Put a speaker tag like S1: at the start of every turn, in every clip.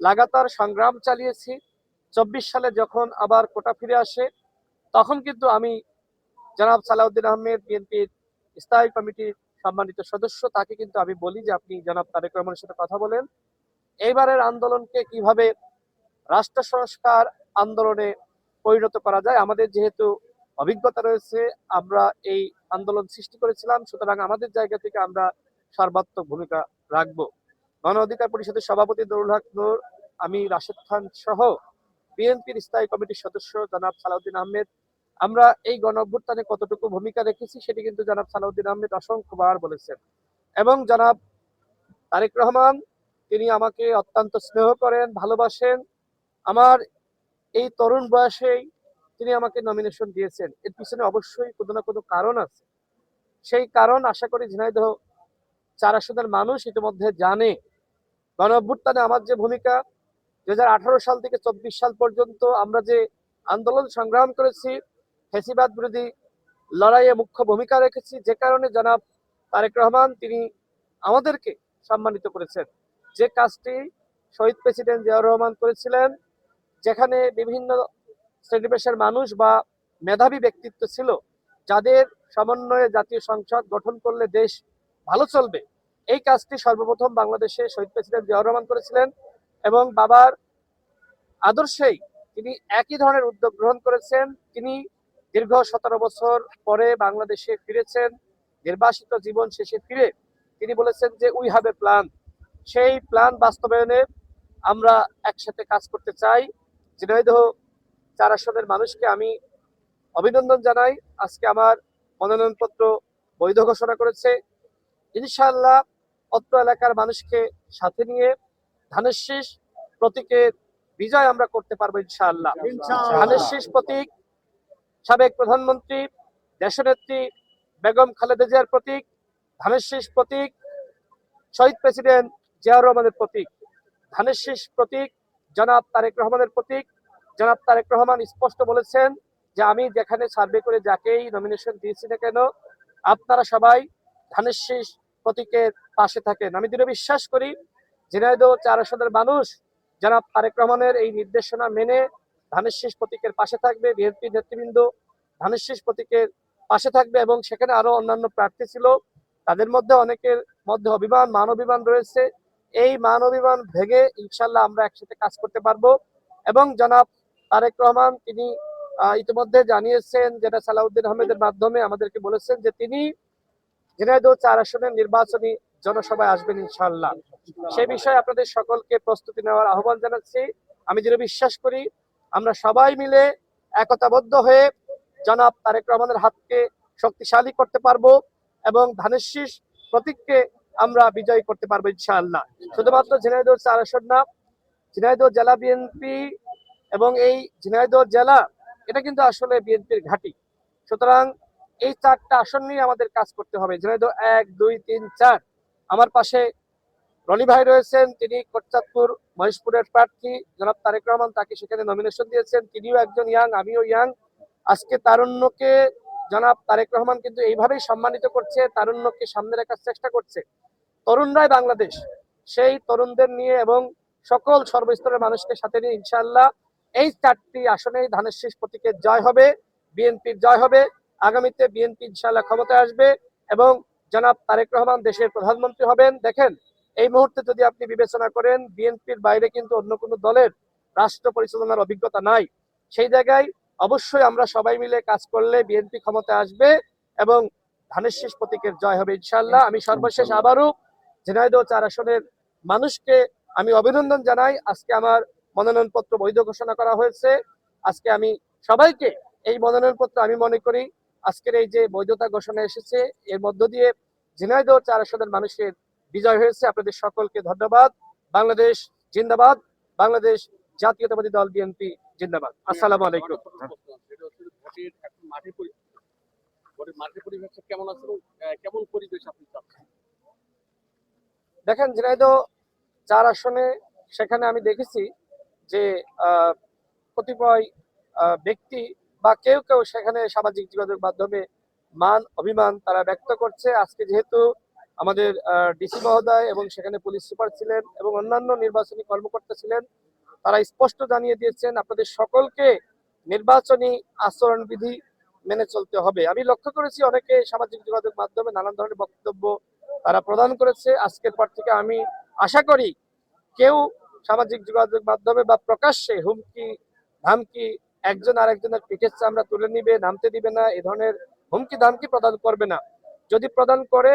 S1: লাগাতার সংগ্রাম চালিয়েছি। 24 সালে যখন আবার কোটা ফিরে আসে, তখন কিন্তু আমি জনাব সালাউদ্দিন আহমেদ, বিএনপির স্থায়ী কমিটির সম্মানিত সদস্য, তাকে কিন্তু আমি বলি যে আপনি জনাব তারেক রহমানের সাথে কথা বলেন, এইবারের আন্দোলনকে কিভাবে রাষ্ট্র সংস্কার আন্দোলনে পরিণত করা যায়। আমাদের যেহেতু অভিজ্ঞতা রয়েছে, আমরা এই আন্দোলন সৃষ্টি করেছিলাম, সুতরাং আমাদের জায়গা থেকে আমরা সর্বাত্মক ভূমিকা রাখবো। গণ অধিকার পরিষদের সভাপতি নুরুল হক নূর, আমি রাশেদ খান সহ বিএনপির স্থায়ী কমিটির সদস্য জনাব সালাউদ্দিন আহমেদ, আমরা এই গণ অভ্যুত্থানে কতটুকু ভূমিকা রেখেছি সেটি কিন্তু জনাব সালাউদ্দিন আহমেদ অসংখ্যবার বলেছেন। এবং জনাব তারেক রহমান, তিনি আমাকে অত্যন্ত স্নেহ করেন, ভালোবাসেন। আমার এই তরুণ বয়সেই তিনি আমাকে নমিনেশন দিয়েছেন, এর পিছনে অবশ্যই কোনো না কোনো কারণ আছে। সেই কারণ আশা করি ঝিনাইদহ 4 আসনের মানুষ ইতিমধ্যে জানে। গণ অভ্যুত্থানে আমার যে ভূমিকা, 2018 সাল থেকে 24 সাল পর্যন্ত আমরা যে আন্দোলন সংগ্রাম করেছি, ফ্যাসিবাদ বিরোধী লড়াইয়ে মুখ্য ভূমিকা রেখেছি, যে কারণে জনাব তারেক রহমান তিনি আমাদেরকে সম্মানিত করেছেন। যে কাজটি শহীদ প্রেসিডেন্ট জিয়াউর রহমান করেছিলেন, যেখানে বিভিন্ন শ্রেণী পেশার মানুষ বা মেধাবী ব্যক্তিত্ব ছিল, যাদের সমন্বয়ে জাতীয় সংসদ গঠন করলে দেশ ভালো চলবে, এই কাজটি সর্বপ্রথম বাংলাদেশে শহীদ প্রেসিডেন্ট জিয়াউর রহমান করেছিলেন। এবং বাবার আদর্শেই তিনি একই ধরনের উদ্যোগ গ্রহণ করেছেন। তিনি দীর্ঘ 17 বছর পরে বাংলাদেশে ফিরেছেন, নির্বাসিত জীবন শেষে ফিরে তিনি বলেছেন যে উই হ্যাভ এ প্ল্যান। সেই প্ল্যান বাস্তবায়নে আমরা একসাথে কাজ করতে চাই। ঝিনাইদহ 4 আসনের মানুষকে আমি অভিনন্দন জানাই। আজকে আমার মনোনয়নপত্র বৈধ ঘোষণা করেছে। ইনশাআল্লাহ অত্র এলাকার মানুষকে সাথে নিয়ে ধানের শীষ প্রতীকের বিজয় আমরা করতে পারবো ইনশাআল্লাহ। ধানের শীষ প্রতীক সাবেক প্রধানমন্ত্রী দেশনেত্রী বেগম খালেদা জিয়ার প্রতীক, ধানের শীষ প্রতীক শহীদ প্রেসিডেন্ট জিয়াউর রহমানের প্রতীক, ধানের শীষ প্রতীক জনাব তারেক রহমানের প্রতীক। জনাব তারেক রহমান স্পষ্ট বলেছেন যে আমি যেখানে সার্ভে করে যাকেই নমিনেশন দিয়েছি না কেন, আপনারা সবাই ধানের শীষ প্রতীকের পাশে থাকেন। আমি দৃঢ় বিশ্বাস করি ঝিনাইদহ 4 আসনের মানুষ জনাব তারেক রহমানের এই নির্দেশনা মেনে ধানের শীষ প্রতীকের পাশে থাকবে। বিএনপি নেতৃবৃন্দ ধানের শীষ প্রতীকের পাশে থাকবে। এবং সেখানে আরো অন্যান্য প্রার্থী ছিল, তাদের মধ্যে অনেকের মধ্যে অভিমান, মান অভিমান রয়েছে। এই মান অভিমান ভেঙে ইনশাল্লাহ আমরা একসাথে কাজ করতে পারবো। এবং জনাব তারেক রহমান তিনি ইতিমধ্যে জানিয়েছেন, যেটা সালাউদ্দিন আহমেদের মাধ্যমে আমাদেরকে বলেছেন, যে তিনি ঝিনাইদহ 4 আসনের নির্বাচনী জনসভায় আসবেন ইনশাল্লাহ। সে বিষয়ে আপনাদের সকলকে প্রস্তুতি নেওয়ার আহ্বান জানাচ্ছি। আমি যেটা বিশ্বাস করি আমরা সবাই মিলে একতাবদ্ধ হয়ে জনাব তারেক রহমানের হাতকে শক্তিশালী করতে পারবো এবং ধানের শীষ প্রতীককে আমরা বিজয়ী করতে পারবো ইনশাআল্লাহ। শুধুমাত্র ঝিনাইদহ 4 আসন না, ঝিনাইদহ জেলা বিএনপি এবং এই ঝিনাইদহ জেলা, এটা কিন্তু আসলে বিএনপির ঘাঁটি। সুতরাং এই 4টা আসন নিয়ে আমাদের কাজ করতে হবে। ঝিনাইদহ 1, 2, 3, 4। আমার পাশে রনি ভাই রয়েছেন, তিনি কোটচাঁদপুর মহেশপুরের প্রার্থী। জনাব তারেক রহমান তাকে সেখানে নমিনেশন দিয়েছেন, তিনিও একজন ইয়াং, আমিও ইয়াং। আজকে তারুণ্যকে জনাব তারেক রহমান কিন্তু এইভাবেই সম্মানিত করছে, তারুণ্যকে সামনে রাখার চেষ্টা করছে। তরুণরাই বাংলাদেশ, সেই তরুণদের নিয়ে এবং সকল সর্বস্তরের মানুষকে সাথে নিয়ে ইনশাআল্লাহ এই 4টি আসনেই ধানের শীষ প্রতীকের জয় হবে, বিএনপির জয় হবে। আগামীতে বিএনপি ইনশাআল্লাহ ক্ষমতায় আসবে এবং জনাব তারেক রহমান দেশের প্রধানমন্ত্রী হবেন। দেখেন, এই মুহূর্তে যদি আপনি বিবেচনা করেন, বিএনপির বাইরে কিন্তু অন্য কোনো দলের রাষ্ট্র পরিচালনার অভিজ্ঞতা নাই। সেই জায়গায় অবশ্যই আমরা সবাই মিলে কাজ করলে বিএনপি ক্ষমতায় আসবে এবং ধানের শীষ প্রতীকের জয় হবে ইনশাআল্লাহ। আমি সর্বশেষ আবারও ঝিনাইদহ 4 আসনের মানুষকে আমি অভিনন্দন জানাই। আজকে আমার মনোনয়নপত্র বৈধ ঘোষণা করা হয়েছে। আজকে আমি সবাইকে এই মনোনয়নপত্র, আমি মনে করি আজকের এই যে বৈধতা ঘোষণা এসেছে, এর মধ্য দিয়ে ঝিনাইদহ 4 আসনের মানুষের বিজয় হয়েছে। আপনাদের সকলকে ধন্যবাদ। বাংলাদেশ জিন্দাবাদ, বাংলাদেশ জাতীয়তাবাদী দল বিএনপি জিন্দাবাদ। আসসালামু আলাইকুম। দেখেন, ঝিনাইদহ 4 আসনে সেখানে আমি দেখেছি যে কতিপয় ব্যক্তি বা কেউ কেউ সেখানে সামাজিক যোগাযোগ মাধ্যমে মান অভিমান তারা ব্যক্ত করছে। আজকে যেহেতু আমাদের ডিসি মহোদয় এবং সেখানে পুলিশ সুপার ছিলেন এবং অন্যান্য নির্বাচনী কর্মকর্তা ছিলেন, তারা স্পষ্ট জানিয়ে দিয়েছেন আপনাদের সকলকে নির্বাচনী আচরণবিধি মেনে চলতে হবে। আমি লক্ষ্য করেছি অনেকে সামাজিক যোগাযোগ মাধ্যমে নানান ধরনের বক্তব্য তারা প্রদান করেছে। আজকের পর থেকে আমি আশা করি কেউ সামাজিক যোগাযোগ মাধ্যমে বা প্রকাশ্যে হুমকি ধামকি একজন আরেকজনের পিঠের চামড়া তুলে নিবে, নামতে দিবে না, এ ধরনের হুমকি ধামকি প্রদান করবে না। যদি প্রদান করে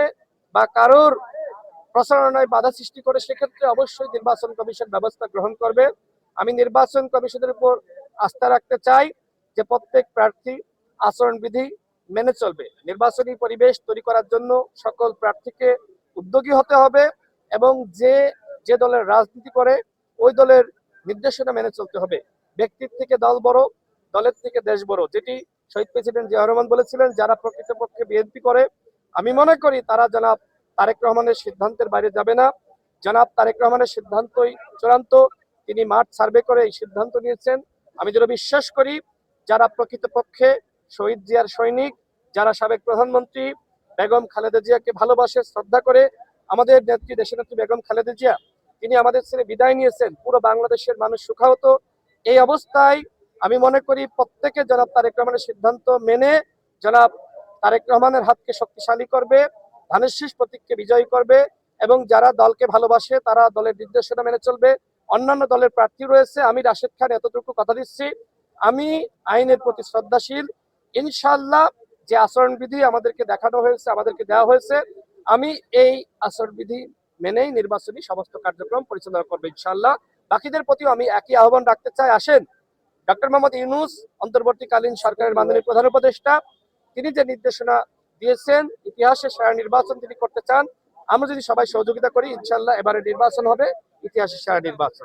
S1: বা কারোর প্রচারণায় বাধা সৃষ্টি করে সেক্ষেত্রে অবশ্যই নির্বাচন কমিশন ব্যবস্থা গ্রহণ করবে। আমি নির্বাচন কমিশনের উপর আস্থা রাখতে চাই যে প্রত্যেক প্রার্থী আচরণবিধি মেনে চলবে। নির্বাচনী পরিবেশ তৈরি করার জন্য সকল প্রার্থীকে উদ্যোগী হতে হবে এবং যে যে দলের রাজনীতি করে ওই দলের নির্দেশনা মেনে চলতে হবে। ব্যক্তির থেকে দল বড়, দলের থেকে দেশ বড়, যেটি শহীদ প্রেসিডেন্ট জিয়া রহমান বলেছিলেন। যারা প্রকৃতপক্ষে বিএনপি করে আমি মনে করি তারা জনাব তারেক রহমানের সিদ্ধান্তের বাইরে যাবে না। জনাব তারেক রহমানের সিদ্ধান্তই চূড়ান্ত। তিনি মাঠ সার্ভে করে এই সিদ্ধান্ত নিয়েছেন। আমি যেটা বিশ্বাস করি যারা প্রকৃতপক্ষে শহীদ জিয়ার সৈনিক, যারা সাবেক প্রধানমন্ত্রী বেগম খালেদা জিয়াকে ভালোবাসে, শ্রদ্ধা করে, আমাদের নেত্রী দেশনেত্রী বেগম খালেদা জিয়া তিনি আমাদের ছেড়ে বিদায় নিয়েছেন, পুরো বাংলাদেশের মানুষ সুখাহত। এই অবস্থায় আমি মনে করি প্রত্যেকে জনাব তারেক রহমানের সিদ্ধান্ত মেনে জনাব তারেক রহমানের হাতকে শক্তিশালী করবে, ধানের শীষ প্রতীককে বিজয়ী করবে এবং যারা দলকে ভালোবাসে তারা দলের নির্দেশনা মেনে চলবে। অন্যান্য দলের প্রার্থী রয়েছে, আমি রাশেদ খান এতটুকু কথা দিচ্ছি, আমি আইনের প্রতি শ্রদ্ধাশীল। ইনশাআল্লাহ যে আচরণবিধি আমাদেরকে দেখানো হয়েছে, আমাদেরকে দেওয়া হয়েছে, আমি এই আচরণবিধি মেনেই নির্বাচনী সমস্ত কার্যক্রম পরিচালনা করবো ইনশাআল্লাহ। বাকিদের প্রতিও আমি একই আহ্বান রাখতে চাই, আসেন ডক্টর মোহাম্মদ ইউনূস অন্তর্বর্তীকালীন সরকারের মাননীয় প্রধান উপদেষ্টা, তিনি যে নির্দেশনা দিয়েছেন ইতিহাসে সেরা নির্বাচন তিনি করতে চান। আমরা যদি সবাই সহযোগিতা করি ইনশাআল্লাহ এবারে নির্বাচন হবে ইতিহাসে সেরা নির্বাচন।